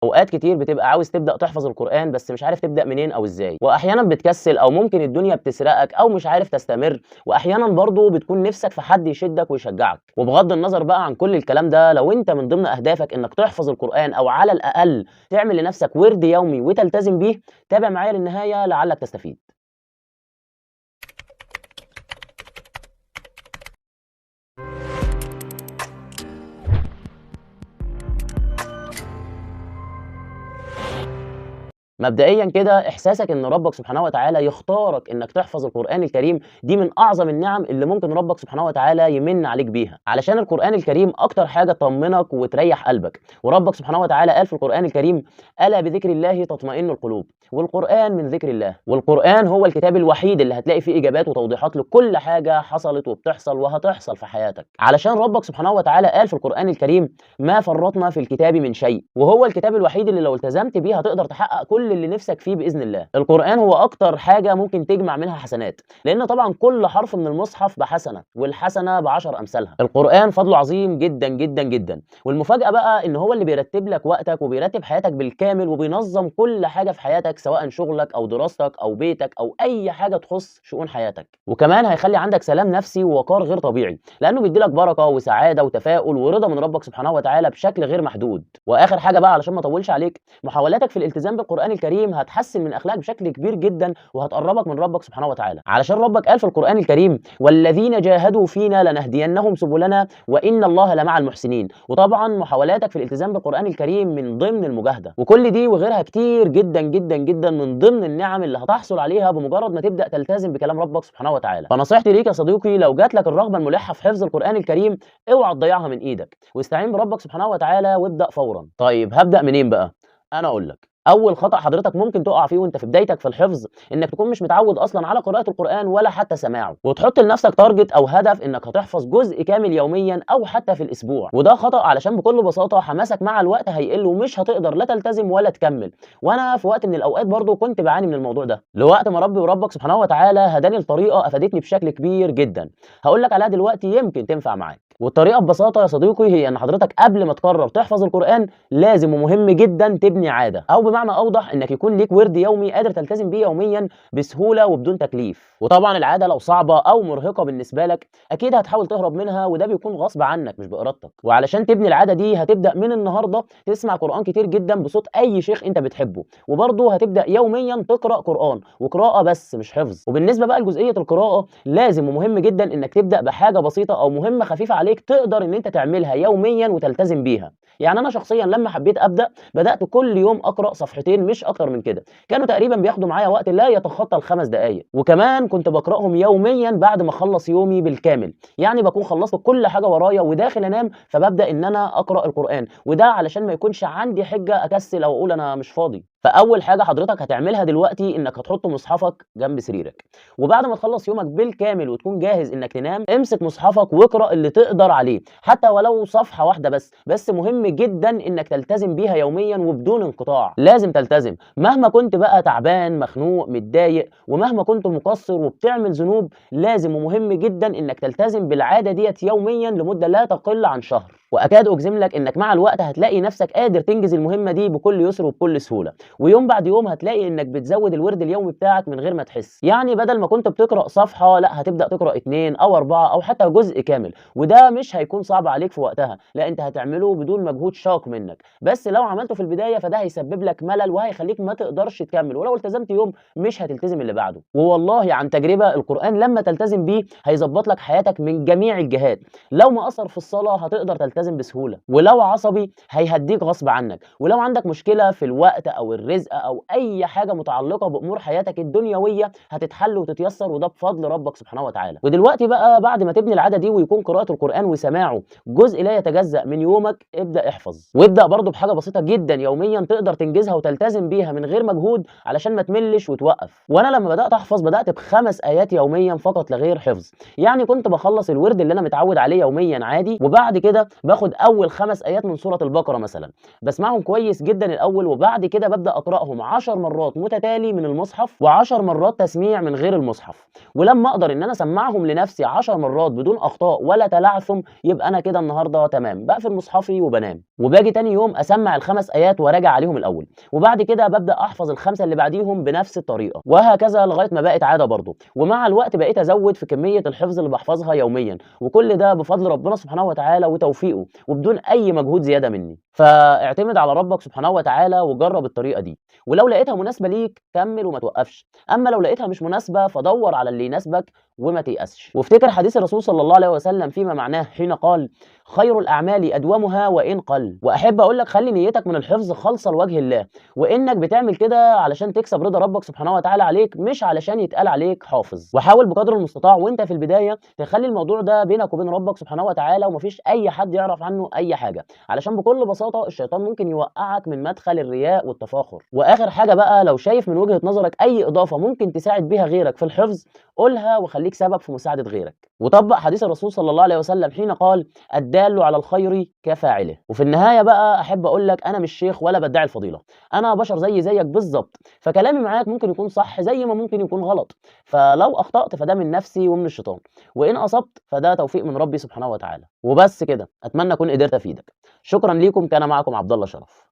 اوقات كتير بتبقى عاوز تبدا تحفظ القران بس مش عارف تبدا منين او ازاي، واحيانا بتكسل او ممكن الدنيا بتسرقك او مش عارف تستمر، واحيانا برضه بتكون نفسك في حد يشدك ويشجعك. وبغض النظر بقى عن كل الكلام ده، لو انت من ضمن اهدافك انك تحفظ القران او على الاقل تعمل لنفسك ورد يومي وتلتزم بيه، تابع معايا للنهايه لعلك تستفيد. مبدئيا كده احساسك ان ربك سبحانه وتعالى يختارك انك تحفظ القران الكريم دي من اعظم النعم اللي ممكن ربك سبحانه وتعالى يمن عليك بيها، علشان القران الكريم اكتر حاجه تطمنك وتريح قلبك. وربك سبحانه وتعالى قال في القران الكريم: الا بذكر الله تطمئن القلوب. والقران من ذكر الله، والقران هو الكتاب الوحيد اللي هتلاقي فيه اجابات وتوضيحات لكل حاجه حصلت وبتحصل وهتحصل في حياتك، علشان ربك سبحانه وتعالى قال في القران الكريم: ما فرطنا في الكتاب من شيء. وهو الكتاب الوحيد اللي لو التزمت بيه هتقدر تحقق كل اللي نفسك فيه باذن الله. القران هو اكتر حاجه ممكن تجمع منها حسنات، لان طبعا كل حرف من المصحف بحسنه، والحسنه ب10 امثالها. القران فضله عظيم جدا جدا جدا، والمفاجاه بقى ان هو اللي بيرتب لك وقتك وبيرتب حياتك بالكامل وبينظم كل حاجه في حياتك، سواء شغلك او دراستك او بيتك او اي حاجه تخص شؤون حياتك. وكمان هيخلي عندك سلام نفسي ووقار غير طبيعي، لانه بيديلك بركه وسعاده وتفاؤل ورضا من ربك سبحانه وتعالى بشكل غير محدود. واخر حاجه بقى علشان ما اطولش عليك، محاولاتك في الالتزام بالقران الكريم هتحسن من اخلاقك بشكل كبير جدا وهتقربك من ربك سبحانه وتعالى، علشان ربك قال في القران الكريم: والذين جاهدوا فينا لنهدينهم سبلنا وان الله لمع المحسنين. وطبعا محاولاتك في الالتزام بالقران الكريم من ضمن المجاهده، وكل دي وغيرها كتير جدا جدا جدا من ضمن النعم اللي هتحصل عليها بمجرد ما تبدا تلتزم بكلام ربك سبحانه وتعالى. فنصيحتي ليك يا صديقي، لو جات لك الرغبه الملحه في حفظ القران الكريم، اوعى تضيعها من ايدك، واستعين بربك سبحانه وتعالى وابدا فورا. طيب هبدا منين بقى؟ انا اقول لك. اول خطا حضرتك ممكن تقع فيه وانت في بدايتك في الحفظ، انك تكون مش متعود اصلا على قراءه القران ولا حتى سماعه، وتحط لنفسك تارجت او هدف انك هتحفظ جزء كامل يوميا او حتى في الاسبوع. وده خطا، علشان بكل بساطه حماسك مع الوقت هيقل ومش هتقدر لا تلتزم ولا تكمل. وانا في وقت من الاوقات برضو كنت بعاني من الموضوع ده، لوقت ما ربي وربك سبحانه وتعالى هداني لطريقه افادتني بشكل كبير جدا. هقول لك عليها دلوقتي يمكن تنفع معاك. والطريقه ببساطه يا صديقي هي ان حضرتك قبل ما تقرر تحفظ القران لازم ومهم جدا تبني عاده، او بمعنى اوضح انك يكون ليك ورد يومي قادر تلتزم بيه يوميا بسهوله وبدون تكليف. وطبعا العاده لو صعبه او مرهقه بالنسبه لك اكيد هتحاول تهرب منها، وده بيكون غصب عنك مش بارادتك. وعلشان تبني العاده دي هتبدا من النهارده تسمع قران كتير جدا بصوت اي شيخ انت بتحبه، وبرضه هتبدا يوميا تقرا قران، وقراءه بس مش حفظ. وبالنسبه بقى لجزئيه القراءه، لازم ومهم جدا انك تبدا بحاجه بسيطه او مهمه خفيفه عليك تقدر ان انت تعملها يوميا وتلتزم بيها. يعني انا شخصيا لما حبيت ابدا بدات كل يوم اقرا صفحتين مش اكتر من كده، كانوا تقريبا بياخدوا معايا وقت لا يتخطى ال5 دقائق، وكمان كنت بقراهم يوميا بعد ما اخلص يومي بالكامل. يعني بكون خلصت كل حاجه ورايا وداخل انام، فببدا ان انا اقرا القران، وده علشان ما يكونش عندي حجه اكسل او اقول انا مش فاضي. فاول حاجه حضرتك هتعملها دلوقتي انك هتحط مصحفك جنب سريرك، وبعد ما تخلص يومك بالكامل وتكون جاهز انك تنام، امسك مصحفك واقرا اللي تقدر عليه، حتى ولو صفحه واحده بس مهم جدا انك تلتزم بيها يوميا وبدون انقطاع. لازم تلتزم مهما كنت بقى تعبان مخنوق متضايق، ومهما كنت مقصر وبتعمل ذنوب، لازم ومهم جدا انك تلتزم بالعاده ديت يوميا لمده لا تقل عن شهر. واكاد اجزم لك انك مع الوقت هتلاقي نفسك قادر تنجز المهمه دي بكل يسر وبكل سهوله، ويوم بعد يوم هتلاقي انك بتزود الورد اليومي بتاعك من غير ما تحس. يعني بدل ما كنت بتقرا صفحه، لا هتبدا تقرا 2 أو 4 أو حتى جزء كامل، وده مش هيكون صعب عليك في وقتها، لا انت هتعمله بدون مجهود شاق منك. بس لو عملته في البدايه فده هيسبب لك ملل وهيخليك ما تقدرش تكمل، ولو التزمت يوم مش هتلتزم اللي بعده. ووالله عن تجربه القران لما تلتزم بيه هيظبط لك حياتك من جميع الجهات. لو مقصر في الصلاه هتقدر تلتزم بسهوله، ولو عصبي هيهديك غصب عنك، ولو عندك مشكله في الوقت او الرزق او اي حاجه متعلقه بامور حياتك الدنيويه هتتحل وتتيسر، وده بفضل ربك سبحانه وتعالى. ودلوقتي بقى بعد ما تبني العاده دي ويكون قراءه القران وسماعه جزء لا يتجزأ من يومك، ابدا احفظ، وابدا برضه بحاجه بسيطه جدا يوميا تقدر تنجزها وتلتزم بيها من غير مجهود علشان ما تملش وتوقف. وانا لما بدات احفظ بدات ب5 ايات يوميا فقط لا غير حفظ. يعني كنت بخلص الورد اللي انا متعود عليه يوميا عادي، وبعد كده باخد اول 5 ايات من سوره البقره مثلا، بسمعهم كويس جدا الاول، وبعد كده ببدا اقراهم 10 مرات متتالي من المصحف و10 مرات تسميع من غير المصحف. ولما اقدر ان انا اسمعهم لنفسي 10 مرات بدون اخطاء ولا تلعثم، يبقى انا كده النهارده تمام، بقفل مصحفي وبنام. وباجي تاني يوم اسمع ال5 ايات وراجع عليهم الاول، وبعد كده ببدا احفظ ال5 اللي بعديهم بنفس الطريقه، وهكذا لغايه ما بقت عاده برضه. ومع الوقت بقيت ازود في كميه الحفظ اللي بحفظها يوميا، وكل ده بفضل ربنا سبحانه وتعالى وتوفيقه، وبدون اي مجهود زياده مني. فاعتمد على ربك سبحانه وتعالى وجرب الطريقه دي، ولو لقيتها مناسبه ليك كمل وما توقفش، اما لو لقيتها مش مناسبه فدور على اللي يناسبك وما تيأسش. وافتكر حديث الرسول صلى الله عليه وسلم فيما معناه حين قال: خير الاعمال ادومها وان قل. واحب اقول لك خلي نيتك من الحفظ خالصه لوجه الله، وانك بتعمل كده علشان تكسب رضا ربك سبحانه وتعالى عليك، مش علشان يتقال عليك حافظ. وحاول بقدر المستطاع وانت في البدايه تخلي الموضوع ده بينك وبين ربك سبحانه وتعالى، ومفيش اي حد يعرف عنه اي حاجه، علشان بكل بساطه الشيطان ممكن يوقعك من مدخل الرياء والتفاخر. واخر حاجه بقى، لو شايف من وجهه نظرك اي اضافه ممكن تساعد بيها غيرك في الحفظ، قولها وخليك سبب في مساعده غيرك. وطبق حديث الرسول صلى الله عليه وسلم حين قال: الدال على الخير كفاعله. وفي النهايه بقى احب اقول لك انا مش شيخ ولا بدعي الفضيله، انا بشر زيك بالظبط، فكلامي معاك ممكن يكون صح زي ما ممكن يكون غلط، فلو اخطات فده من نفسي ومن الشيطان، وان اصبت فده توفيق من ربي سبحانه وتعالى. وبس كده، اتمنى اكون قدرت افيدك. شكرا ليكم، كان معكم عبد الله شرف.